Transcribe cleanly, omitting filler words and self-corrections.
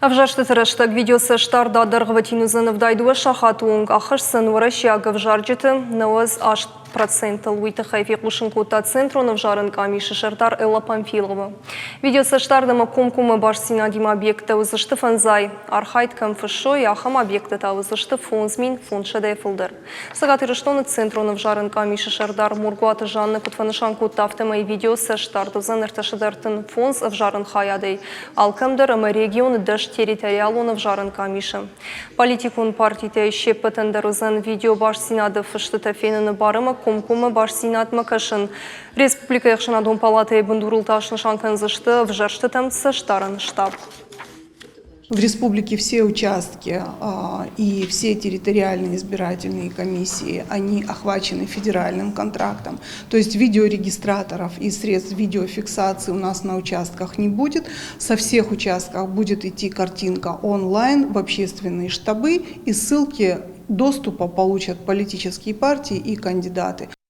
Авжашты тырыштык видеосы штарда даргаватину занавдайдуа шахатуунг ахырсын вараща гавжарджиты науаз аш процент луиты хайфи кушинкута центру навжарын камиши шартар Элла Памфилова. Видеосы штардама кумкумы баш синадим объекта узышты фанзай архайт камфышой ахам объекта та узышты фунзмин фуншадай фылдыр. Сагатырыштоны центру навжарын камиши шардар мургуаты жанны кутфанышанку тафтема и видеосы штарду занырташыдартын фунз авжарын хаядей. Алкамдар ама регионы даш территориалу навжарын камиши. Политикун партийте щеппетендарызан видео баш синады фышты тафенаны барыма Кумкума баш сенат макашын. Республика Яхшанадун палаты бундурулташны шанканзышты в жарштытамцы штаран штаб. В республике все участки и все территориальные избирательные комиссии, они охвачены федеральным контрактом. То есть видеорегистраторов и средств видеофиксации у нас на участках не будет. Со всех участков будет идти картинка онлайн в общественные штабы, и ссылки доступа получат политические партии и кандидаты.